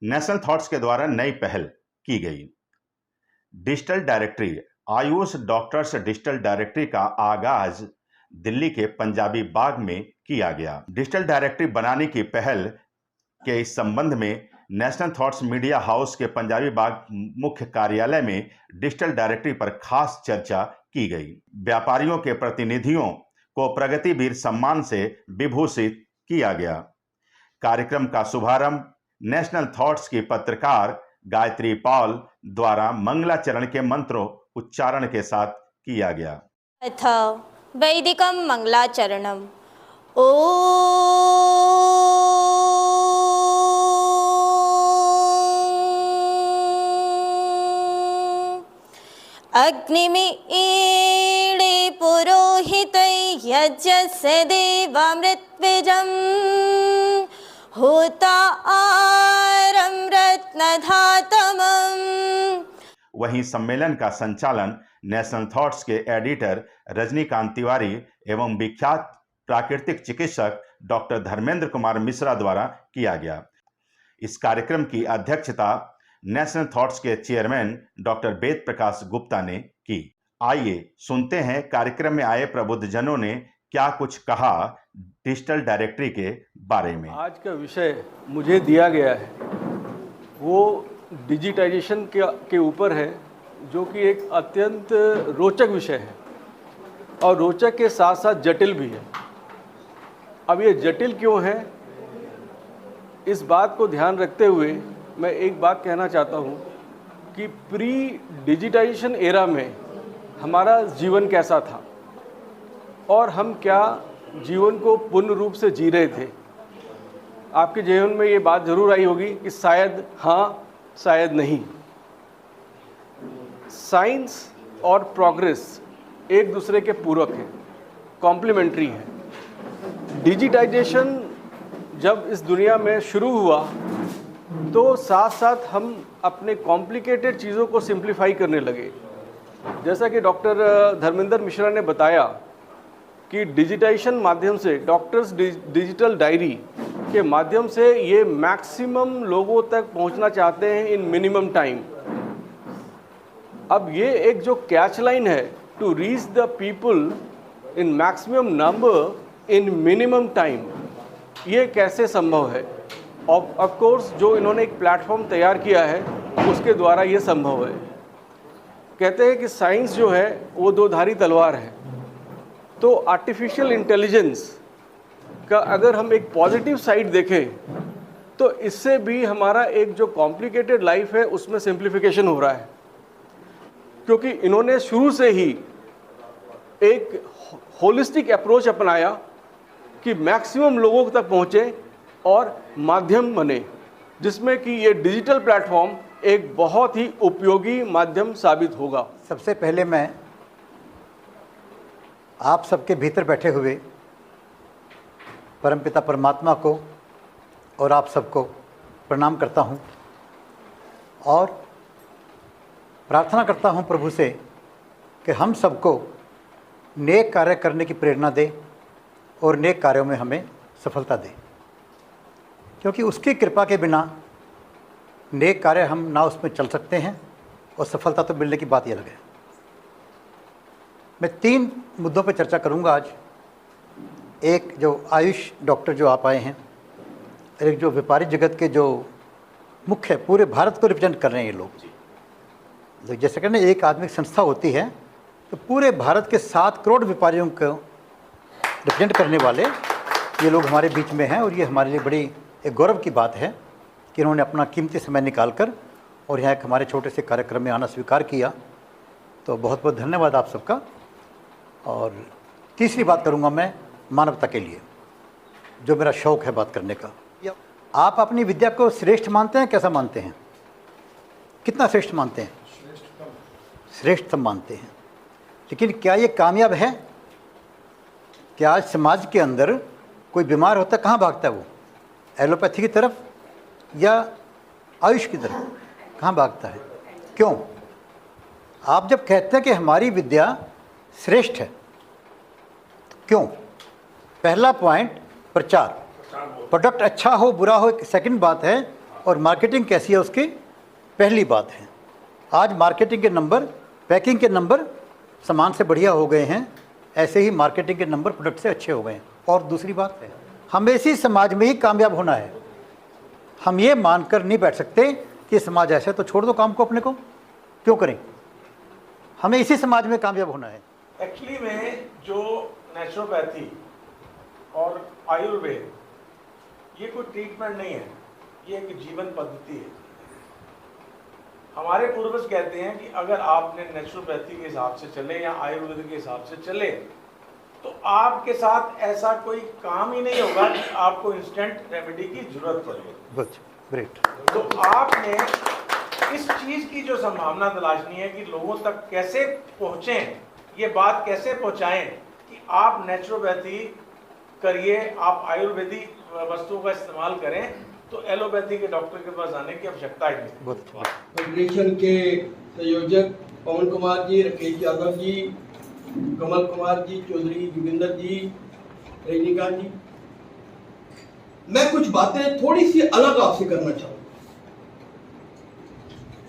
National thoughts के द्वारा नई पहल की गई। Digital directory, Ayush doctors digital directory का आगाज दिल्ली के पंजाबी बाग में किया गया। डिजिटल डायरेक्टरी बनाने की पहल के इस संबंध में नेशनल थॉट्स मीडिया हाउस के पंजाबी बाग मुख्य कार्यालय में डिजिटल डायरेक्टरी पर खास चर्चा की गई। व्यापारियों के प्रतिनिधियों को प्रगतिवीर सम्मान से विभूषित किया गया। कार्यक्रम का शुभारंभ नेशनल थॉट्स की पत्रकार गायत्री पॉल द्वारा मंगलाचरण के मंत्रों उच्चारण के साथ किया गया। अथ वैदिकं मंगलाचरणम्। ओ अग्निमीळे पुरोहितै यज्ञस्य देवामृतबीजं होतारं रत्नधातमम्। वहीं सम्मेलन का संचालन नेशनल थॉट्स के एडिटर रजनीकांत तिवारी एवं विख्यात प्राकृतिक चिकित्सक डॉक्टर धर्मेंद्र कुमार मिश्रा द्वारा किया गया। इस कार्यक्रम की अध्यक्षता नेशनल थॉट्स के चेयरमैन डॉक्टर वेद प्रकाश गुप्ता ने की। आइए सुनते हैं कार्यक्रम में आए प्रबुद्धजनों ने क्या कुछ कहा डिजिटल डायरेक्टरी के बारे में। आज का विषय मुझे दिया गया है वो डिजिटाइजेशन के ऊपर है, जो कि एक अत्यंत रोचक विषय है और रोचक के साथ साथ जटिल भी है। अब ये जटिल क्यों है, इस बात को ध्यान रखते हुए मैं एक बात कहना चाहता हूँ कि प्री डिजिटाइजेशन एरा में हमारा जीवन कैसा था और हम क्या जीवन को पूर्ण रूप से जी रहे थे। आपके जीवन में ये बात जरूर आई होगी कि शायद हाँ शायद नहीं। साइंस और प्रोग्रेस एक दूसरे के पूरक हैं, कॉम्प्लीमेंट्री हैं। डिजिटाइजेशन जब इस दुनिया में शुरू हुआ तो साथ साथ हम अपने कॉम्प्लिकेटेड चीज़ों को सिंप्लीफाई करने लगे। जैसा कि डॉक्टर धर्मेंद्र मिश्रा ने बताया कि डिजिटाइजेशन माध्यम से, डॉक्टर्स डिजिटल डायरी के माध्यम से ये मैक्सिमम लोगों तक पहुंचना चाहते हैं इन मिनिमम टाइम। अब ये एक जो कैच लाइन है, to reach the people in maximum number in minimum time, ये कैसे संभव है। ऑफ कोर्स जो इन्होंने एक प्लेटफॉर्म तैयार किया है उसके द्वारा ये संभव है। कहते हैं कि साइंस जो है वो दो धारी तलवार है, तो आर्टिफिशियल इंटेलिजेंस का अगर हम एक पॉजिटिव साइड देखें तो इससे भी हमारा एक जो कॉम्प्लिकेटेड लाइफ है उसमें सिंप्लीफिकेशन हो रहा है, क्योंकि इन्होंने शुरू से ही एक होलिस्टिक अप्रोच अपनाया कि मैक्सिमम लोगों तक पहुँचे और माध्यम बने, जिसमें कि ये डिजिटल प्लेटफॉर्म एक बहुत ही उपयोगी माध्यम साबित होगा। सबसे पहले मैं आप सबके भीतर बैठे हुए परमपिता परमात्मा को और आप सबको प्रणाम करता हूं और प्रार्थना करता हूं प्रभु से कि हम सबको नेक कार्य करने की प्रेरणा दे और नेक कार्यों में हमें सफलता दे, क्योंकि उसकी कृपा के बिना नेक कार्य हम ना उसमें चल सकते हैं और सफलता तो मिलने की बात ही अलग है। मैं 3 मुद्दों पर चर्चा करूंगा आज। एक जो आयुष डॉक्टर जो आप आए हैं, एक जो व्यापारी जगत के जो मुख्य पूरे भारत को रिप्रेजेंट कर रहे हैं ये लोग। जैसे कि ना एक आदमी की संस्था होती है तो पूरे भारत के 7 करोड़ व्यापारियों को रिप्रेजेंट करने वाले ये लोग हमारे बीच में हैं और ये हमारे लिए बड़ी एक गौरव की बात है कि इन्होंने अपना कीमती समय निकालकर और यहाँ एक हमारे छोटे से कार्यक्रम में आना स्वीकार किया। तो बहुत बहुत धन्यवाद आप सबका। और तीसरी बात करूँगा मैं मानवता के लिए, जो मेरा शौक़ है बात करने का। आप अपनी विद्या को श्रेष्ठ मानते हैं, कैसा मानते हैं, कितना श्रेष्ठ मानते हैं? श्रेष्ठ मानते हैं, लेकिन क्या ये कामयाब है? क्या आज समाज के अंदर कोई बीमार होता है, कहाँ भागता है वो? एलोपैथी की तरफ या आयुष की तरफ? कहाँ भागता है? क्यों? आप जब कहते हैं कि हमारी विद्या श्रेष्ठ है, तो क्यों? पहला पॉइंट प्रचार, प्रोडक्ट अच्छा हो बुरा हो। सेकंड बात है और मार्केटिंग कैसी है उसकी पहली बात है। आज मार्केटिंग के नंबर, पैकिंग के नंबर सामान से बढ़िया हो गए हैं, ऐसे ही मार्केटिंग के नंबर प्रोडक्ट से अच्छे हो गए हैं। और दूसरी बात है, हमें इसी समाज में ही कामयाब होना है। हम ये मानकर नहीं बैठ सकते कि समाज ऐसा है तो छोड़ दो काम को, अपने को क्यों करें। हमें इसी समाज में कामयाब होना है। एक्चुअली में जो नेचुरोपैथी और आयुर्वेद ये कोई ट्रीटमेंट नहीं है, ये एक जीवन पद्धति है। हमारे पूर्वज कहते हैं कि अगर आपने नेचुरोपैथी के हिसाब से चले या आयुर्वेद के हिसाब से चले तो आपके साथ ऐसा कोई काम ही नहीं होगा कि आपको इंस्टेंट रेमेडी की जरूरत पड़े। ग्रेट। तो आपने इस चीज की जो संभावना तलाशनी है कि लोगों तक कैसे पहुंचें, ये बात कैसे पहुंचाएं कि आप नेचुरोपैथी करिए, आप आयुर्वेदिक वस्तुओं का इस्तेमाल करें, तो एलोपैथी के डॉक्टर के पास आने की आवश्यकता ही नहीं। फेडरेशन के संयोजक पवन कुमार जी, राकेश यादव जी, कमल कुमार जी, चौधरी जोगिंदर जी, रजनीकांत जी, मैं कुछ बातें थोड़ी सी अलग आपसे करना चाहूंगा।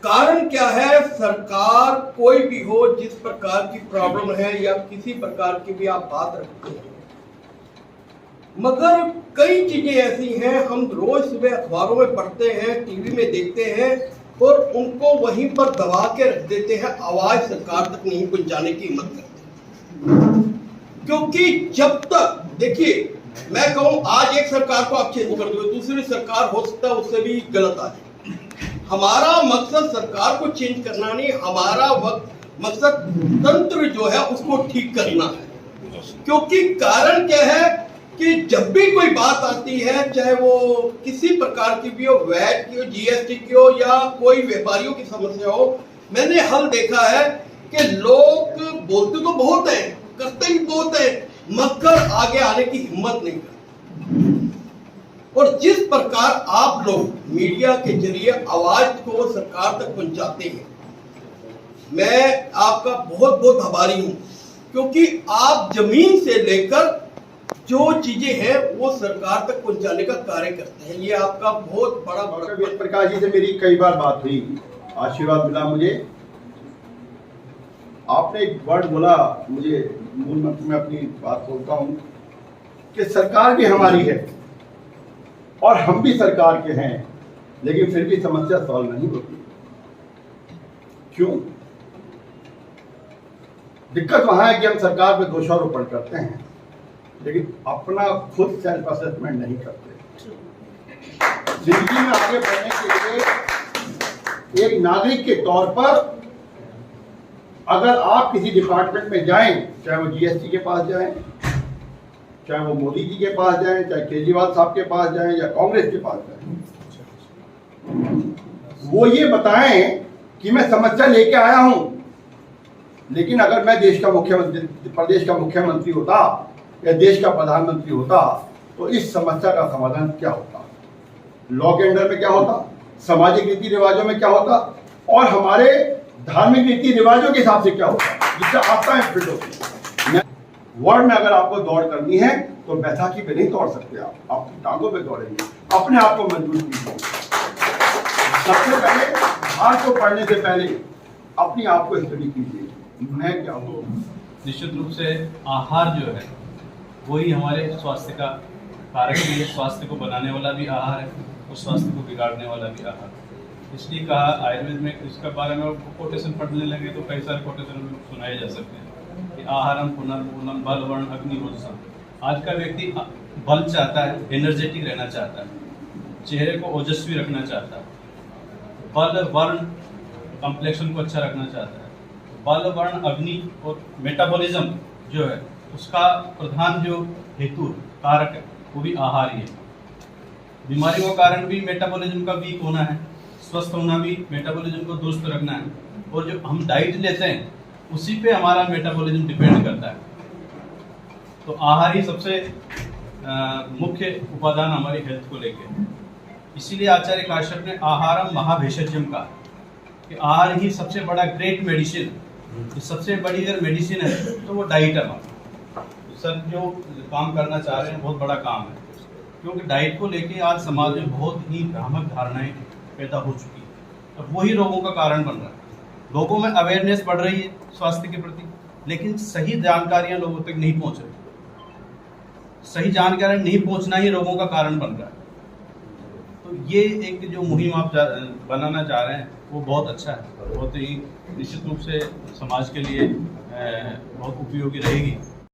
कारण क्या है, सरकार कोई भी हो, जिस प्रकार की प्रॉब्लम है या किसी प्रकार की भी आप बात रखते हैं, मगर कई चीजें ऐसी हैं हम रोज सुबह अखबारों में पढ़ते हैं, टीवी में देखते हैं और उनको वहीं पर दबा के रख देते हैं, आवाज सरकार तक नहीं पहुंचाने की हिम्मत करते। क्योंकि जब तक, देखिए मैं कहूं आज एक सरकार को आप चेंज कर दो, दूसरी सरकार हो सकता है उससे भी गलत आ जाए। हमारा मकसद सरकार को चेंज करना नहीं, हमारा मकसद तंत्र जो है उसको ठीक करना है। क्योंकि कारण क्या है कि जब भी कोई बात आती है, चाहे वो किसी प्रकार की भी हो, वैट की हो, जीएसटी की हो या कोई व्यापारियों की समस्या हो, मैंने हल देखा है कि लोग बोलते तो बहुत हैं, करते भी बहुत हैं, मगर आगे आने की हिम्मत नहीं करते। और जिस प्रकार आप लोग मीडिया के जरिए आवाज को सरकार तक पहुंचाते हैं, मैं आपका बहुत बहुत आभारी हूं, क्योंकि आप जमीन से लेकर जो चीजें हैं वो सरकार तक पहुंचाने का कार्य करते हैं। ये आपका बहुत बड़ा वेद प्रकाश जी से मेरी कई बार बात हुई, आशीर्वाद मिला मुझे। आपने एक वर्ड बोला, मुझे मूल मंत्र में अपनी बात बोलता हूं कि सरकार भी हमारी है और हम भी सरकार के हैं, लेकिन फिर भी समस्या सॉल्व नहीं होती। क्यों? दिक्कत वहां है कि हम सरकार पे दोषारोपण करते हैं, लेकिन अपना खुद सेल्फ असेसमेंट नहीं करते। जिंदगी में आगे बढ़ने के लिए एक नागरिक के तौर पर अगर आप किसी डिपार्टमेंट में जाएं, चाहे वो जीएसटी के पास जाएं, चाहे वो मोदी जी के पास जाएं, चाहे केजरीवाल साहब के पास जाएं या कांग्रेस के पास जाएं, वो ये बताएं कि मैं समस्या लेके आया हूं, लेकिन अगर मैं देश का मुख्यमंत्री, प्रदेश का मुख्यमंत्री होता या देश का प्रधानमंत्री होता तो इस समस्या का समाधान क्या होता, लॉ के अंडर में क्या होता, सामाजिक रीति रिवाजों में क्या होता और हमारे धार्मिक रीति रिवाजों के हिसाब से क्या होता, जिससे आस्थाएं फिट होती। वर्ल्ड में अगर आपको दौड़ करनी है तो बैसाखी पे नहीं दौड़ सकते, आप अपनी टांगों पे दौड़ेंगे, अपने आप को मजबूत कीजिए। सबसे पहले बाहर को पढ़ने से पहले अपनी आप को स्टडी कीजिए, मैं क्या हूँ। निश्चित रूप से आहार जो है वही हमारे स्वास्थ्य का कारक भी है, स्वास्थ्य को बनाने वाला भी आहार है और स्वास्थ्य को बिगाड़ने वाला भी आहार है। इसलिए कहा आयुर्वेद में इसके बारे में कोटेशन पढ़ने लगे तो कई सारे कोटेशन सुनाए जा सकते हैं कि आहारम पुनर्पूर्णम बल वर्ण अग्नि रोजसम। आज का व्यक्ति बल चाहता है, एनर्जेटिक रहना चाहता है, चेहरे को ओजस्वी रखना चाहता है, बल वर्ण कॉम्प्लेक्शन को अच्छा रखना चाहता है, बल वर्ण अग्नि और मेटाबॉलिज्म जो है उसका प्रधान जो हेतु कारक है वो भी आहार ही है। बीमारियों का कारण भी मेटाबॉलिज्म का वीक होना है, स्वस्थ होना भी मेटाबॉलिज्म को दुरुस्त रखना है, और जो हम डाइट लेते हैं उसी पे हमारा मेटाबॉलिज्म डिपेंड करता है। तो आहार ही सबसे मुख्य उपादान हमारी हेल्थ को लेके। इसीलिए आचार्य काश्यप ने आहारम महाभेषजम कहा कि आहार ही सबसे बड़ा ग्रेट मेडिसिन, सबसे बड़ी अगर मेडिसिन है तो वो डाइट है। सर जो काम करना चाह रहे हैं बहुत बड़ा काम है, क्योंकि डाइट को लेके आज समाज में बहुत ही भ्रामक धारणाएं पैदा हो चुकी है। अब वही रोगों का कारण बन रहा है। लोगों में अवेयरनेस बढ़ रही है स्वास्थ्य के प्रति, लेकिन सही जानकारियां लोगों तक नहीं पहुंच रही। सही जानकारी नहीं पहुंचना ही रोगों का कारण बन रहा है। तो ये एक जो मुहिम आप बनाना चाह रहे हैं वो बहुत अच्छा है, बहुत ही निश्चित रूप से समाज के लिए बहुत उपयोगी रहेगी।